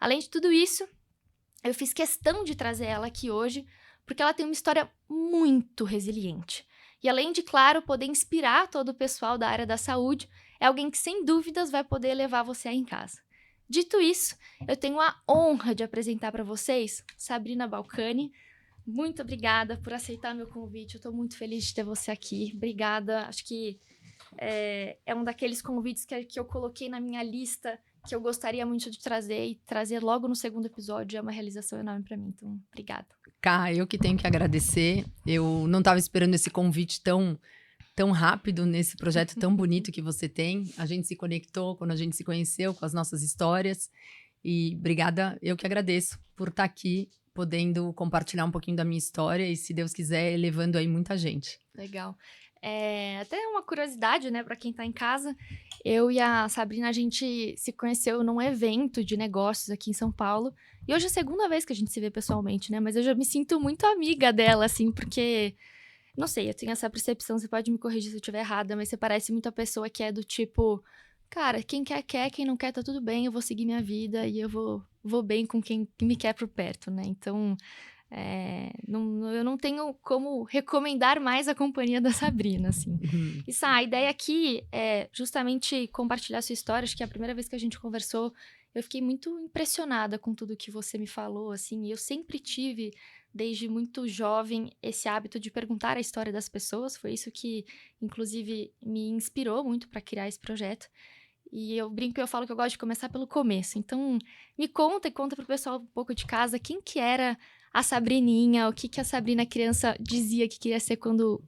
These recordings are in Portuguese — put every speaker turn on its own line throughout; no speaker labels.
Além de tudo isso, eu fiz questão de trazer ela aqui hoje, porque ela tem uma história muito resiliente. E além de, claro, poder inspirar todo o pessoal da área da saúde, é alguém que, sem dúvidas, vai poder levar você aí em casa. Dito isso, eu tenho a honra de apresentar para vocês Sabrina Balcani. Muito obrigada por aceitar meu convite. Eu estou muito feliz de ter você aqui. Obrigada. Acho que é um daqueles convites que eu coloquei na minha lista, que eu gostaria muito de trazer, e trazer logo no segundo episódio é uma realização enorme para mim. Então, obrigada.
Cá, eu que tenho que agradecer. Eu não estava esperando esse convite tão rápido nesse projeto tão bonito que você tem. A gente se conectou quando a gente se conheceu com as nossas histórias. E obrigada, eu que agradeço por estar aqui, podendo compartilhar um pouquinho da minha história e, se Deus quiser, elevando aí muita gente.
Legal. Até uma curiosidade, né, para quem tá em casa, eu e a Sabrina, a gente se conheceu num evento de negócios aqui em São Paulo, e hoje é a segunda vez que a gente se vê pessoalmente, né, mas eu já me sinto muito amiga dela, assim, porque, não sei, eu tenho essa percepção, você pode me corrigir se eu estiver errada, mas você parece muito a pessoa que é do tipo, cara, quem quer, quem não quer, tá tudo bem, eu vou seguir minha vida e eu vou bem com quem me quer por perto, né, então... eu não tenho como recomendar mais a companhia da Sabrina, assim. E a ideia aqui é justamente compartilhar sua história. Acho que a primeira vez que a gente conversou, eu fiquei muito impressionada com tudo que você me falou, assim. E eu sempre tive, desde muito jovem, esse hábito de perguntar a história das pessoas. Foi isso que, inclusive, me inspirou muito para criar esse projeto. E eu brinco e eu falo que eu gosto de começar pelo começo. Então, me conta e conta pro pessoal um pouco de casa quem que era a Sabrininha, o que a Sabrina criança dizia que queria ser quando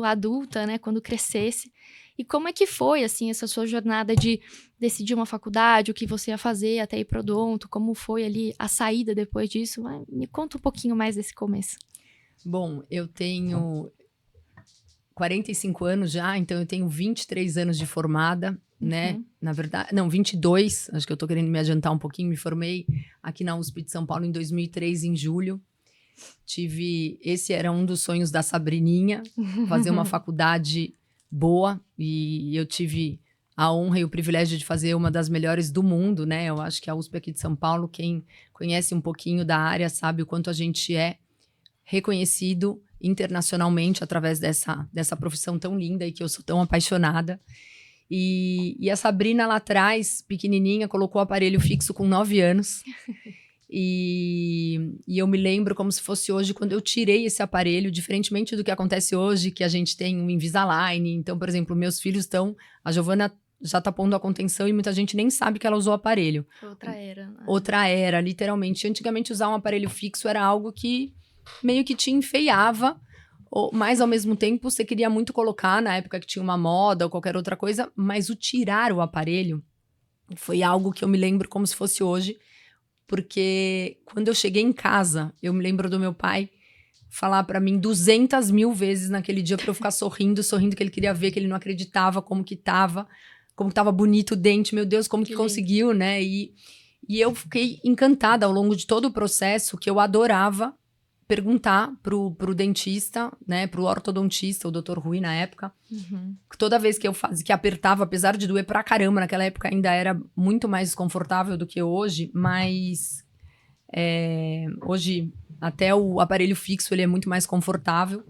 adulta, né, quando crescesse. E como é que foi, assim, essa sua jornada de decidir uma faculdade, o que você ia fazer até ir pro odonto, como foi ali a saída depois disso? Me conta um pouquinho mais desse começo.
Bom, eu tenho 45 anos já, então eu tenho 23 anos de formada, né? Na verdade, não, 22, acho que eu tô querendo me adiantar um pouquinho. Me formei aqui na USP de São Paulo em 2003, em julho. Esse era um dos sonhos da Sabrininha, fazer uma faculdade boa, e eu tive a honra e o privilégio de fazer uma das melhores do mundo, né? Eu acho que a USP aqui de São Paulo, quem conhece um pouquinho da área sabe o quanto a gente é reconhecido internacionalmente através dessa profissão tão linda e que eu sou tão apaixonada. E a Sabrina lá atrás, pequenininha, colocou o aparelho fixo com 9 anos. E eu me lembro como se fosse hoje, quando eu tirei esse aparelho, diferentemente do que acontece hoje, que a gente tem um Invisalign. Então, por exemplo, meus filhos a Giovana já tá pondo a contenção e muita gente nem sabe que ela usou o aparelho.
Outra era, né?
Outra era, literalmente. Antigamente, usar um aparelho fixo era algo que meio que te enfeiava, mas ao mesmo tempo você queria muito colocar, na época que tinha uma moda ou qualquer outra coisa, mas o tirar o aparelho foi algo que eu me lembro como se fosse hoje, porque quando eu cheguei em casa, eu me lembro do meu pai falar pra mim 200 mil vezes naquele dia pra eu ficar sorrindo que ele queria ver, que ele não acreditava como que tava bonito o dente, meu Deus, como que conseguiu, né? E eu fiquei encantada ao longo de todo o processo, que eu adorava perguntar pro dentista, né, pro ortodontista, o Dr. Rui na época, toda vez que eu que apertava, apesar de doer pra caramba, naquela época ainda era muito mais desconfortável do que hoje, mas hoje até o aparelho fixo ele é muito mais confortável,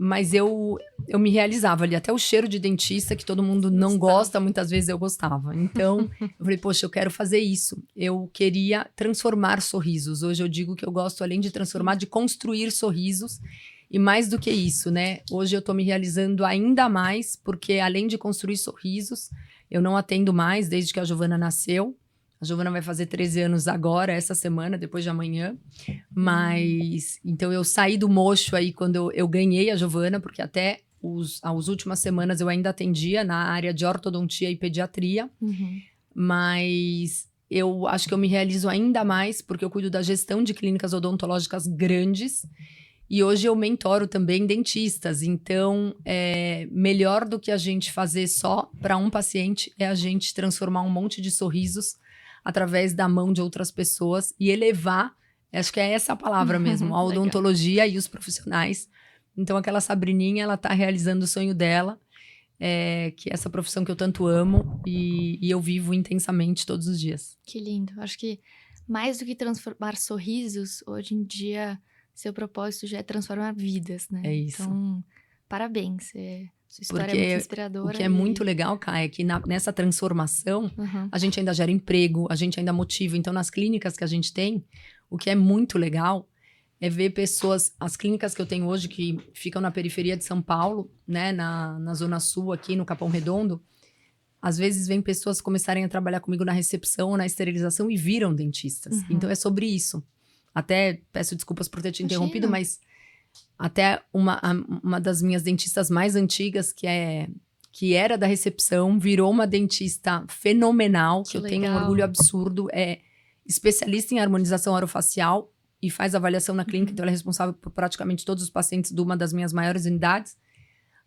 mas eu me realizava ali, até o cheiro de dentista, que todo mundo não gosta, muitas vezes eu gostava. Então, eu falei, poxa, eu quero fazer isso. Eu queria transformar sorrisos. Hoje eu digo que eu gosto, além de transformar, de construir sorrisos. E mais do que isso, né? Hoje eu tô me realizando ainda mais, porque além de construir sorrisos, eu não atendo mais desde que a Giovana nasceu. A Giovana vai fazer 13 anos agora, essa semana, depois de amanhã. Mas, então eu saí do mocho aí quando eu ganhei a Giovana, porque até as últimas semanas eu ainda atendia na área de ortodontia e pediatria. Mas eu acho que eu me realizo ainda mais, porque eu cuido da gestão de clínicas odontológicas grandes. E hoje eu mentoro também dentistas. Então, melhor do que a gente fazer só para um paciente é a gente transformar um monte de sorrisos através da mão de outras pessoas e elevar, acho que é essa a palavra mesmo, a odontologia e os profissionais. Então, aquela Sabrininha, ela tá realizando o sonho dela, que é essa profissão que eu tanto amo e eu vivo intensamente todos os dias.
Que lindo. Acho que mais do que transformar sorrisos, hoje em dia, seu propósito já é transformar vidas, né?
É isso.
Então, parabéns. Sua história
Porque
é muito inspiradora.
o que é muito legal, Kai, é que nessa transformação,
Uhum.
a gente ainda gera emprego, a gente ainda motiva. Então, nas clínicas que a gente tem, o que é muito legal é ver pessoas, as clínicas que eu tenho hoje, que ficam na periferia de São Paulo, né, na Zona Sul, aqui no Capão Redondo, às vezes vem pessoas começarem a trabalhar comigo na recepção ou na esterilização e viram dentistas.
Uhum.
Então, é sobre isso. Até peço desculpas por ter te interrompido,
Imagina.
mas até uma das minhas dentistas mais antigas, que era da recepção, virou uma dentista fenomenal, que eu tenho um
legal.
orgulho absurdo, é especialista em harmonização orofacial e faz avaliação na clínica, então ela é responsável por praticamente todos os pacientes de uma das minhas maiores unidades.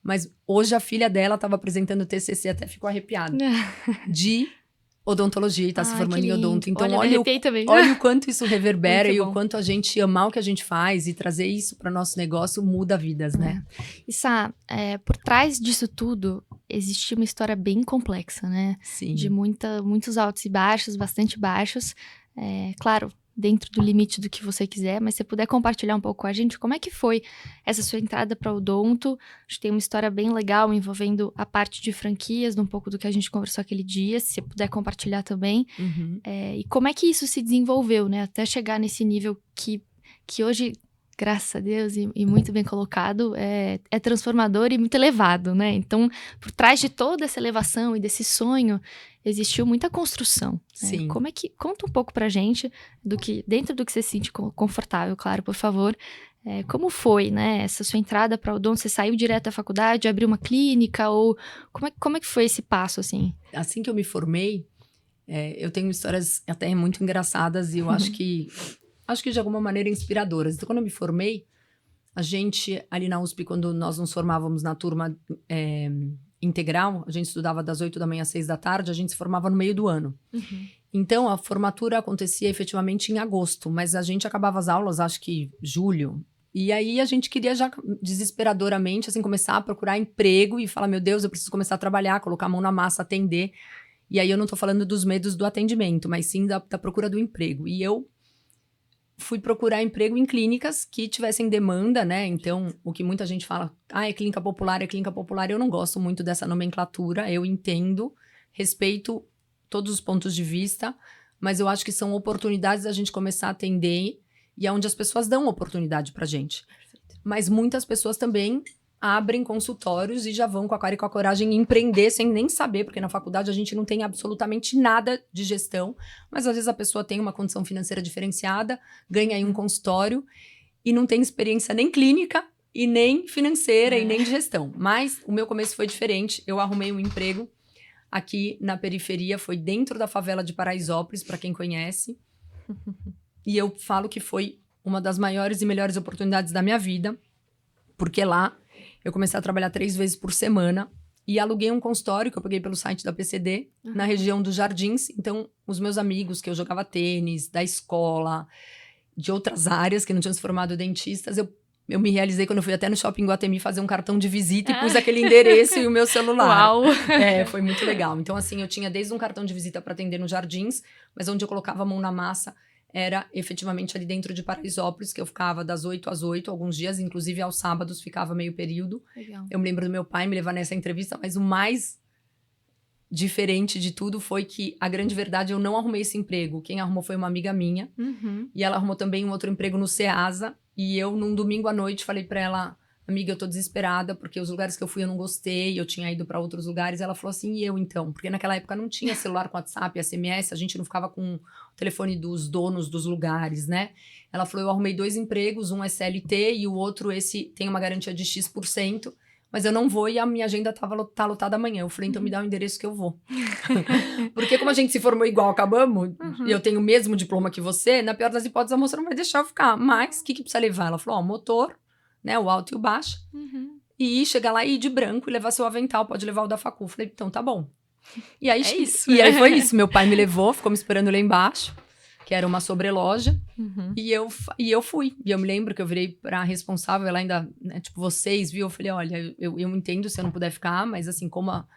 Mas hoje a filha dela estava apresentando o TCC, até ficou arrepiada, de odontologia e tá se
Ai,
formando
que
em odonto.
lindo.
Então
Olha, me
olha
arrepiei também.
o quanto isso reverbera
Muito
e o
bom.
quanto a gente amar o que a gente faz e trazer isso para nosso negócio muda vidas, né?
E Sá, por trás disso tudo, existe uma história bem complexa, né?
Sim.
De muitos altos e baixos, bastante baixos. Claro, dentro do limite do que você quiser, mas se você puder compartilhar um pouco com a gente, como é que foi essa sua entrada para o odonto? Acho que tem uma história bem legal envolvendo a parte de franquias, um pouco do que a gente conversou aquele dia, se você puder compartilhar também.
Uhum.
E como é que isso se desenvolveu, né? Até chegar nesse nível que hoje, graças a Deus, e muito bem colocado, é transformador e muito elevado, né? Então, por trás de toda essa elevação e desse sonho, existiu muita construção.
Sim.
Como é que... Conta um pouco pra gente, dentro do que você se sente confortável, claro, por favor. Como foi, né, essa sua entrada para o odonto? Você saiu direto da faculdade, abriu uma clínica? Ou como é que foi esse passo, assim?
Assim que eu me formei, eu tenho histórias até muito engraçadas e eu acho que de alguma maneira inspiradoras. Então, quando eu me formei, a gente, ali na USP, quando nós nos formávamos na turma integral, a gente estudava das 8 da manhã às 6 da tarde, a gente se formava no meio do ano.
Uhum.
Então, a formatura acontecia efetivamente em agosto, mas a gente acabava as aulas, acho que julho. E aí, a gente queria já desesperadoramente, assim, começar a procurar emprego e falar, meu Deus, eu preciso começar a trabalhar, colocar a mão na massa, atender. E aí, eu não tô falando dos medos do atendimento, mas sim da procura do emprego. E eu fui procurar emprego em clínicas que tivessem demanda, né? Então, o que muita gente fala, é clínica popular, eu não gosto muito dessa nomenclatura, eu entendo, respeito todos os pontos de vista, mas eu acho que são oportunidades da gente começar a atender e é onde as pessoas dão oportunidade pra gente. Perfeito. Mas muitas pessoas também abrem consultórios e já vão com a cara e com a coragem empreender sem nem saber, porque na faculdade a gente não tem absolutamente nada de gestão, mas às vezes a pessoa tem uma condição financeira diferenciada, ganha aí um consultório e não tem experiência nem clínica e nem financeira e nem de gestão. Mas o meu começo foi diferente, eu arrumei um emprego aqui na periferia, foi dentro da favela de Paraisópolis, para quem conhece, e eu falo que foi uma das maiores e melhores oportunidades da minha vida, porque lá eu comecei a trabalhar 3 vezes por semana e aluguei um consultório que eu peguei pelo site da PCD, na região dos Jardins. Então, os meus amigos que eu jogava tênis, da escola, de outras áreas que não tinham se formado dentistas, eu me realizei quando eu fui até no Shopping Guatemi fazer um cartão de visita e pus aquele endereço e o meu celular.
Uau!
Foi muito legal. Então, assim, eu tinha desde um cartão de visita para atender nos Jardins, mas onde eu colocava a mão na massa era efetivamente ali dentro de Paraisópolis, que eu ficava das 8 às 8, alguns dias, inclusive aos sábados ficava meio período.
Legal.
Eu me lembro do meu pai me levar nessa entrevista, mas o mais diferente de tudo foi que a grande verdade, eu não arrumei esse emprego. Quem arrumou foi uma amiga minha, e ela arrumou também um outro emprego no Ceasa, e eu, num domingo à noite, falei pra ela, amiga, eu tô desesperada, porque os lugares que eu fui eu não gostei, eu tinha ido pra outros lugares. Ela falou assim, e eu então? Porque naquela época não tinha celular com WhatsApp, SMS, a gente não ficava com o telefone dos donos dos lugares, né? Ela falou, eu arrumei 2 empregos, um é CLT e o outro, esse tem uma garantia de X%, mas eu não vou e a minha agenda tá lotada amanhã. Eu falei, então me dá o endereço que eu vou. Porque como a gente se formou igual, acabamos, e eu tenho o mesmo diploma que você, na pior das hipóteses a moça não vai deixar eu ficar. Mas o que precisa levar? Ela falou, motor, né, o alto e o baixo, e chegar lá e ir de branco e levar seu avental, pode levar o da facu. Falei, então tá bom. E aí,
isso.
E aí foi isso, meu pai me levou, ficou me esperando lá embaixo, que era uma sobreloja.
Uhum.
E eu fui. E eu me lembro que eu virei pra responsável, ela ainda, né, tipo, vocês, viu? Eu falei, olha, eu entendo se eu não puder ficar, mas assim, como a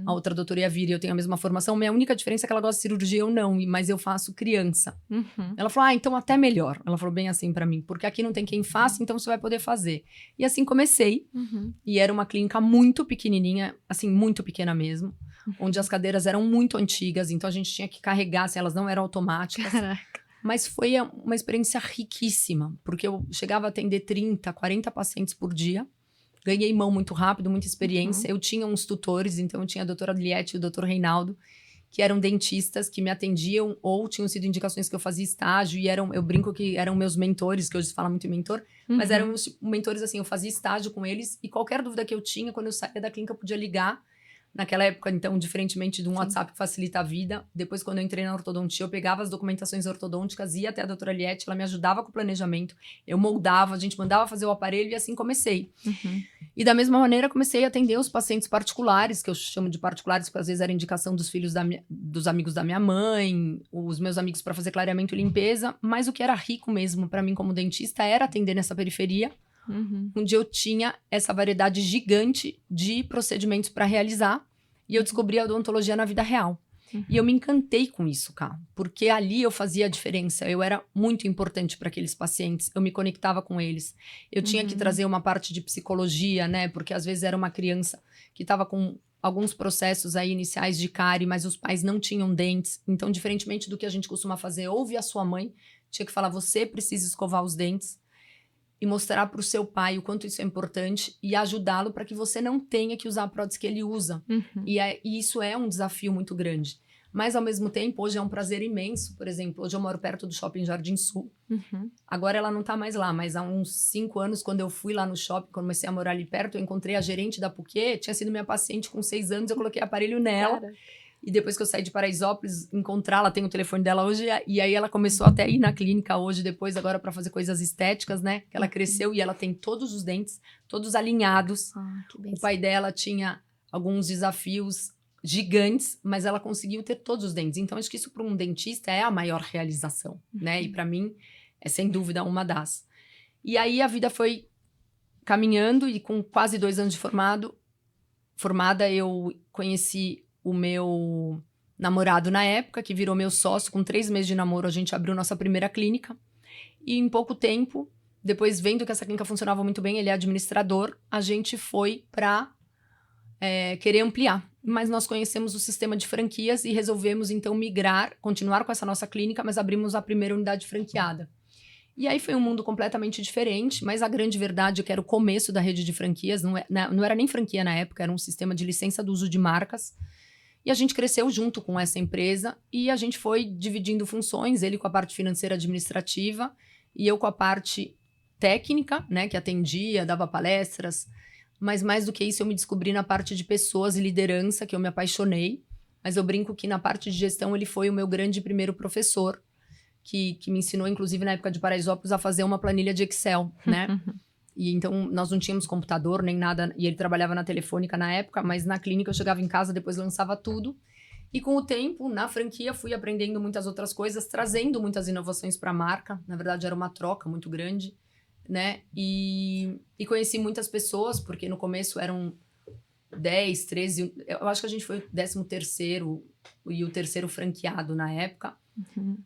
outra doutora ia vir e eu tenho a mesma formação, minha única diferença é que ela gosta de cirurgia, eu não, mas eu faço criança.
Uhum.
Ela falou, então até melhor. Ela falou bem assim pra mim, porque aqui não tem quem faça, então você vai poder fazer. E assim comecei.
Uhum.
E era uma clínica muito pequenininha, assim, muito pequena mesmo, onde as cadeiras eram muito antigas, então a gente tinha que carregar, assim, elas não eram automáticas.
Caraca.
Mas foi uma experiência riquíssima, porque eu chegava a atender 30, 40 pacientes por dia. Ganhei mão muito rápido, muita experiência. Eu tinha uns tutores, então eu tinha a doutora Liette e o doutor Reinaldo, que eram dentistas que me atendiam ou tinham sido indicações que eu fazia estágio e eu brinco que eram meus mentores, que hoje se fala muito em mentor, mas eram os mentores assim, eu fazia estágio com eles e qualquer dúvida que eu tinha, quando eu saía da clínica, eu podia ligar. Naquela época, então, diferentemente de um WhatsApp que facilita a vida, depois quando eu entrei na ortodontia, eu pegava as documentações ortodônticas, ia até a doutora Liette, ela me ajudava com o planejamento, eu moldava, a gente mandava fazer o aparelho e assim comecei. E da mesma maneira, comecei a atender os pacientes particulares, que eu chamo de particulares, porque às vezes era indicação dos filhos dos amigos da minha mãe, os meus amigos para fazer clareamento e limpeza, mas o que era rico mesmo para mim como dentista era atender nessa periferia, onde eu tinha essa variedade gigante de procedimentos para realizar, e eu descobri a odontologia na vida real. E eu me encantei com isso, cara, porque ali eu fazia a diferença, eu era muito importante para aqueles pacientes, eu me conectava com eles. Eu tinha que trazer uma parte de psicologia, né, porque às vezes era uma criança que estava com alguns processos aí iniciais de cárie, mas os pais não tinham dentes, então diferentemente do que a gente costuma fazer, ouve a sua mãe, tinha que falar, você precisa escovar os dentes, e mostrar para o seu pai o quanto isso é importante e ajudá-lo para que você não tenha que usar a prótese que ele usa. E isso é um desafio muito grande. Mas, ao mesmo tempo, hoje é um prazer imenso. Por exemplo, hoje eu moro perto do Shopping Jardim Sul. Agora ela não está mais lá, mas há uns 5 anos, quando eu fui lá no shopping, quando comecei a morar ali perto, eu encontrei a gerente da Puquê, tinha sido minha paciente com 6 anos, eu coloquei aparelho nela. Cara. E depois que eu saí de Paraisópolis, encontrá-la, tenho o telefone dela hoje, e aí ela começou até a ir na clínica hoje, depois, agora para fazer coisas estéticas, né? Que ela cresceu e ela tem todos os dentes, todos alinhados. O pai dela tinha alguns desafios gigantes, mas ela conseguiu ter todos os dentes. Então, acho que isso para um dentista é a maior realização, né? E para mim, é sem dúvida uma das. E aí a vida foi caminhando e com quase 2 anos de formada, eu conheci o meu namorado na época, que virou meu sócio. Com 3 meses de namoro, a gente abriu nossa primeira clínica. E em pouco tempo, depois vendo que essa clínica funcionava muito bem, ele é administrador, a gente foi para querer ampliar. Mas nós conhecemos o sistema de franquias e resolvemos, então, migrar, continuar com essa nossa clínica, mas abrimos a primeira unidade franqueada. E aí foi um mundo completamente diferente, mas a grande verdade é que era o começo da rede de franquias, não era nem franquia na época, era um sistema de licença do uso de marcas. E a gente cresceu junto com essa empresa e a gente foi dividindo funções, ele com a parte financeira administrativa e eu com a parte técnica, né, que atendia, dava palestras. Mas mais do que isso, eu me descobri na parte de pessoas e liderança, que eu me apaixonei. Mas eu brinco que na parte de gestão ele foi o meu grande primeiro professor, que me ensinou, inclusive na época de Paraisópolis, a fazer uma planilha de Excel, né? E então, nós não tínhamos computador nem nada, e ele trabalhava na Telefônica na época, mas na clínica eu chegava em casa, depois lançava tudo. E com o tempo, na franquia, fui aprendendo muitas outras coisas, trazendo muitas inovações para a marca. Na verdade, era uma troca muito grande, né? E conheci muitas pessoas, porque no começo eram 10, 13... Eu acho que a gente foi o 13º e o 3º franqueado na época.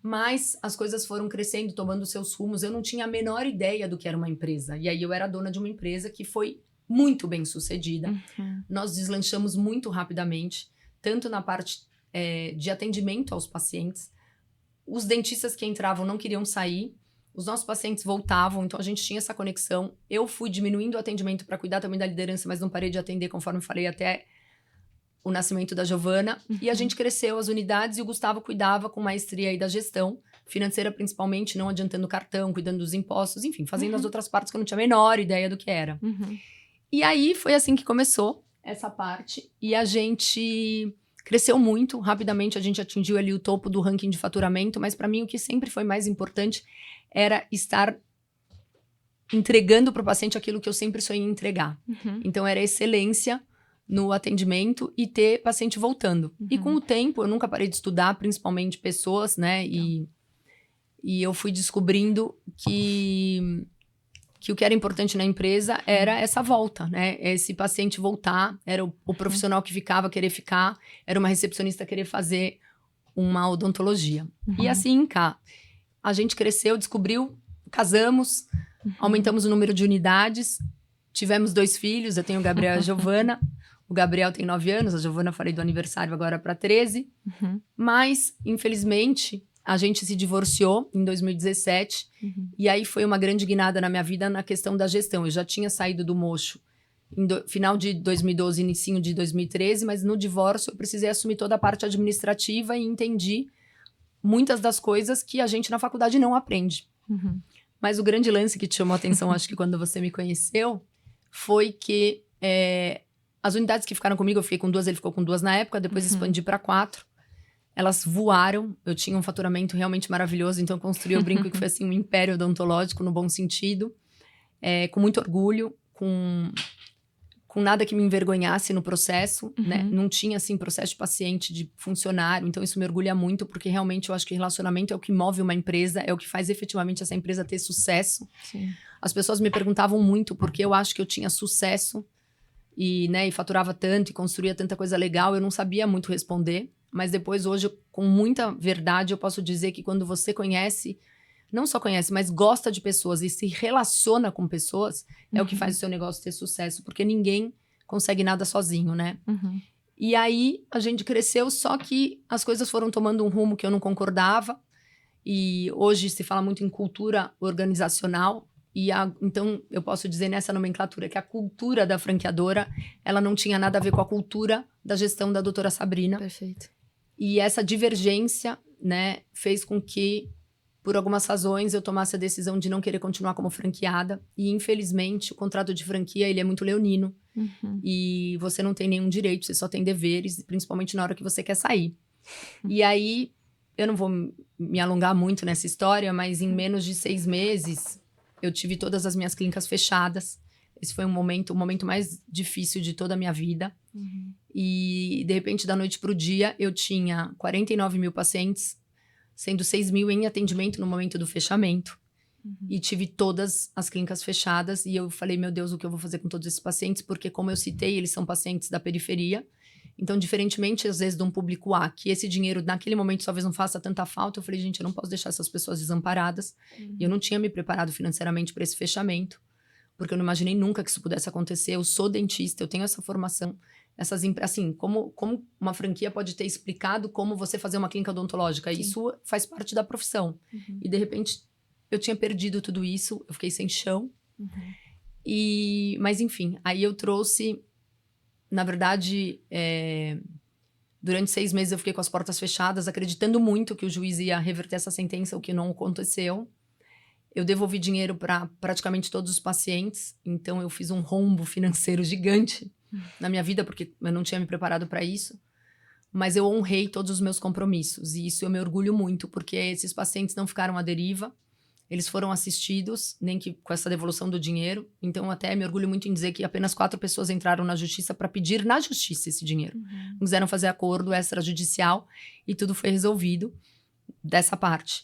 Mas as coisas foram crescendo, tomando seus rumos. Eu não tinha a menor ideia do que era uma empresa. E aí eu era dona de uma empresa que foi muito bem sucedida. Nós deslanchamos muito rapidamente, tanto na parte de atendimento aos pacientes. Os dentistas que entravam não queriam sair. Os nossos pacientes voltavam, então a gente tinha essa conexão. Eu fui diminuindo o atendimento para cuidar também da liderança, mas não parei de atender, conforme falei, até o nascimento da Giovana, e a gente cresceu as unidades e o Gustavo cuidava com maestria aí da gestão financeira, principalmente, não adiantando o cartão, cuidando dos impostos, enfim, fazendo as outras partes que eu não tinha a menor ideia do que era. E aí foi assim que começou essa parte, e a gente cresceu muito rapidamente, a gente atingiu ali o topo do ranking de faturamento, mas para mim o que sempre foi mais importante era estar entregando para o paciente aquilo que eu sempre sonhei em entregar. Então era excelência no atendimento e ter paciente voltando. E com o tempo, eu nunca parei de estudar, principalmente pessoas, né? E eu fui descobrindo que o que era importante na empresa era essa volta, né? Esse paciente voltar, era o profissional que ficava querer ficar, era uma recepcionista querer fazer uma odontologia. E assim, cá, a gente cresceu, descobriu, casamos, aumentamos o número de unidades, tivemos 2 filhos, eu tenho o Gabriel e a Giovana. O Gabriel tem 9 anos, a Giovana falei do aniversário agora para 13. Mas, infelizmente, a gente se divorciou em 2017. E aí foi uma grande guinada na minha vida na questão da gestão. Eu já tinha saído do Mocho final de 2012, inicinho de 2013, mas no divórcio eu precisei assumir toda a parte administrativa e entendi muitas das coisas que a gente na faculdade não aprende. Mas o grande lance que te chamou a atenção, acho que quando você me conheceu, foi que as unidades que ficaram comigo, eu fiquei com 2, ele ficou com 2 na época, depois expandi para 4. Elas voaram, eu tinha um faturamento realmente maravilhoso, então eu construí, eu brinco que foi assim um império odontológico no bom sentido, com muito orgulho, com nada que me envergonhasse no processo, né? Não tinha, assim, processo de paciente, de funcionário. Então, isso me orgulha muito, porque realmente eu acho que relacionamento é o que move uma empresa, é o que faz efetivamente essa empresa ter sucesso.
Sim.
As pessoas me perguntavam muito porque eu acho que eu tinha sucesso e faturava tanto e construía tanta coisa legal. Eu não sabia muito responder, mas depois, hoje, com muita verdade, eu posso dizer que quando você conhece, não só conhece, mas gosta de pessoas e se relaciona com pessoas, é o que faz o seu negócio ter sucesso, porque ninguém consegue nada sozinho, né? E aí, a gente cresceu, só que as coisas foram tomando um rumo que eu não concordava, e hoje se fala muito em cultura organizacional, então eu posso dizer nessa nomenclatura que a cultura da franqueadora, ela não tinha nada a ver com a cultura da gestão da doutora Sabrina.
Perfeito.
E essa divergência, né, fez com que, por algumas razões, eu tomasse a decisão de não querer continuar como franqueada. E, infelizmente, o contrato de franquia, ele é muito leonino. E você não tem nenhum direito, você só tem deveres, principalmente na hora que você quer sair. E aí, eu não vou me alongar muito nessa história, mas em menos de 6 meses, eu tive todas as minhas clínicas fechadas. Esse foi o momento mais difícil de toda a minha vida. E, de repente, da noite para o dia, eu tinha 49 mil pacientes, sendo 6 mil em atendimento no momento do fechamento. E tive todas as clínicas fechadas. E eu falei, meu Deus, o que eu vou fazer com todos esses pacientes? Porque, como eu citei, eles são pacientes da periferia. Então, diferentemente, às vezes, de um público A, que esse dinheiro, naquele momento, talvez não faça tanta falta, eu falei, gente, eu não posso deixar essas pessoas desamparadas. E eu não tinha me preparado financeiramente para esse fechamento, porque eu não imaginei nunca que isso pudesse acontecer. Eu sou dentista, eu tenho essa formação. Assim, como uma franquia pode ter explicado como você fazer uma clínica odontológica? Sim. Isso faz parte da profissão. E, de repente, eu tinha perdido tudo isso, eu fiquei sem chão. Mas, enfim, aí eu trouxe... Na verdade, durante 6 meses eu fiquei com as portas fechadas, acreditando muito que o juiz ia reverter essa sentença, o que não aconteceu. Eu devolvi dinheiro para praticamente todos os pacientes, então eu fiz um rombo financeiro gigante na minha vida, porque eu não tinha me preparado para isso. Mas eu honrei todos os meus compromissos, e isso eu me orgulho muito, porque esses pacientes não ficaram à deriva, eles foram assistidos, nem que com essa devolução do dinheiro. Então, até me orgulho muito em dizer que apenas 4 pessoas entraram na justiça para pedir na justiça esse dinheiro. Não quiseram fazer acordo extrajudicial e tudo foi resolvido dessa parte.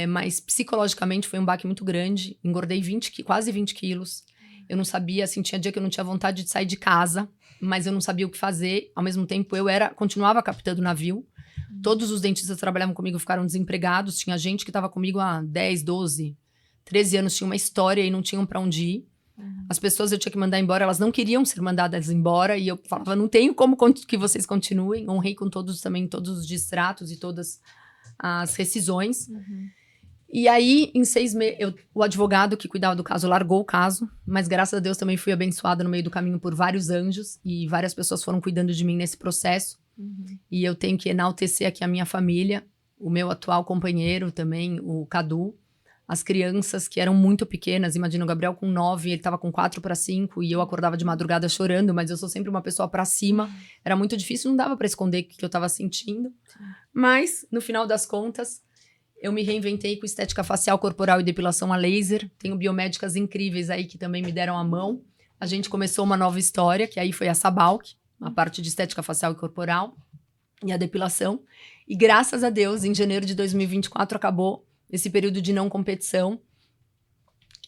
Mas psicologicamente foi um baque muito grande. Engordei quase 20 quilos. Eu não sabia, assim, tinha dia que eu não tinha vontade de sair de casa, mas eu não sabia o que fazer. Ao mesmo tempo, continuava captando navio. Todos os dentistas que trabalhavam comigo ficaram desempregados. Tinha gente que estava comigo há 10, 12, 13 anos, tinha uma história e não tinham para onde ir. As pessoas eu tinha que mandar embora, elas não queriam ser mandadas embora. E eu falava, não tenho como que vocês continuem. Honrei com todos os distratos e todas as rescisões. E aí, em 6 meses, o advogado que cuidava do caso largou o caso. Mas graças a Deus também fui abençoada no meio do caminho por vários anjos. E várias pessoas foram cuidando de mim nesse processo. E eu tenho que enaltecer aqui a minha família, o meu atual companheiro também, o Cadu, as crianças que eram muito pequenas. Imagina o Gabriel com 9, ele estava com 4 para 5 e eu acordava de madrugada chorando, mas eu sou sempre uma pessoa para cima. Era muito difícil, não dava para esconder o que eu estava sentindo. Mas, no final das contas, eu me reinventei com estética facial, corporal e depilação a laser. Tenho biomédicas incríveis aí que também me deram a mão. A gente começou uma nova história, que aí foi a Sabalk, a parte de estética facial e corporal e a depilação. E graças a Deus, em janeiro de 2024, acabou esse período de não competição.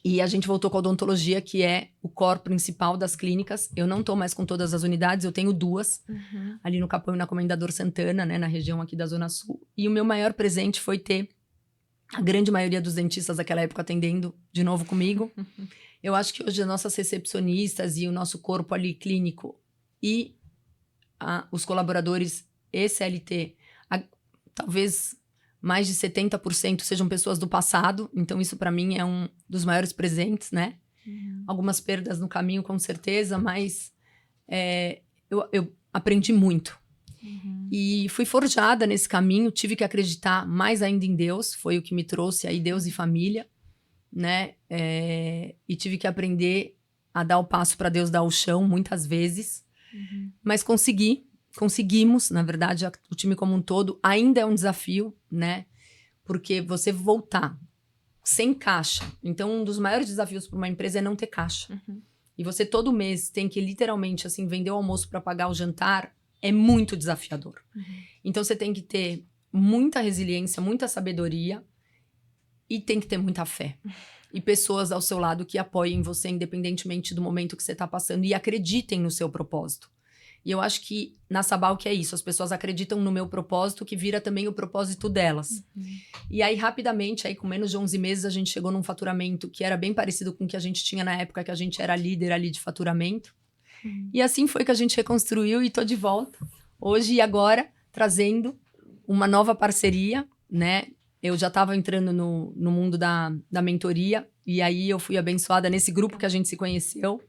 E a gente voltou com a odontologia, que é o core principal das clínicas. Eu não estou mais com todas as unidades, eu tenho 2, ali no Capão e na Comendador Santana, né, na região aqui da Zona Sul. E o meu maior presente foi ter a grande maioria dos dentistas daquela época atendendo de novo comigo. Eu acho que hoje as nossas recepcionistas e o nosso corpo ali clínico e os colaboradores e CLT, talvez mais de 70% sejam pessoas do passado. Então isso para mim é um dos maiores presentes, né? Algumas perdas no caminho, com certeza, mas eu aprendi muito. E fui forjada nesse caminho, tive que acreditar mais ainda em Deus, foi o que me trouxe aí Deus e família, né? E tive que aprender a dar o passo para Deus dar o chão, muitas vezes. Mas conseguimos, na verdade, o time como um todo. Ainda é um desafio, né? Porque você voltar sem caixa. Então, um dos maiores desafios para uma empresa é não ter caixa. E você todo mês tem que literalmente assim vender o almoço para pagar o jantar. É muito desafiador. Então, você tem que ter muita resiliência, muita sabedoria e tem que ter muita fé. E pessoas ao seu lado que apoiem você, independentemente do momento que você está passando, e acreditem no seu propósito. E eu acho que na Sabal que é isso, as pessoas acreditam no meu propósito, que vira também o propósito delas. E aí, rapidamente, aí, com menos de 11 meses, a gente chegou num faturamento que era bem parecido com o que a gente tinha na época que a gente era líder ali de faturamento. E assim foi que a gente reconstruiu e tô de volta. Hoje e agora, trazendo uma nova parceria, né? Eu já estava entrando no mundo da mentoria, e aí eu fui abençoada nesse grupo que a gente se conheceu.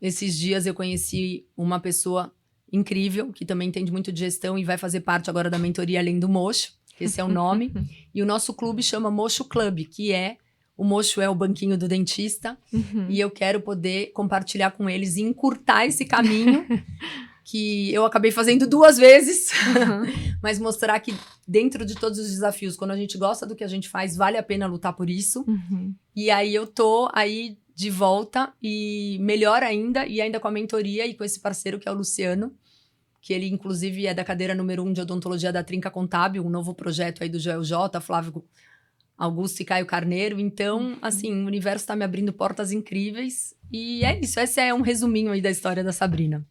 Esses dias eu conheci uma pessoa incrível, que também entende muito de gestão e vai fazer parte agora da mentoria além do Mocho, esse é o nome. E o nosso clube chama Mocho Club, que o Mocho é o banquinho do dentista, e eu quero poder compartilhar com eles e encurtar esse caminho, que eu acabei fazendo 2 vezes, mas mostrar que dentro de todos os desafios, quando a gente gosta do que a gente faz, vale a pena lutar por isso. E aí eu tô aí de volta e melhor ainda, e ainda com a mentoria e com esse parceiro que é o Luciano, que ele inclusive é da cadeira número 1 de odontologia da Trinca Contábil, um novo projeto aí do Joel J, Flávio Augusto e Caio Carneiro. Então, assim, o universo tá me abrindo portas incríveis. E é isso, esse é um resuminho aí da história da Sabrina.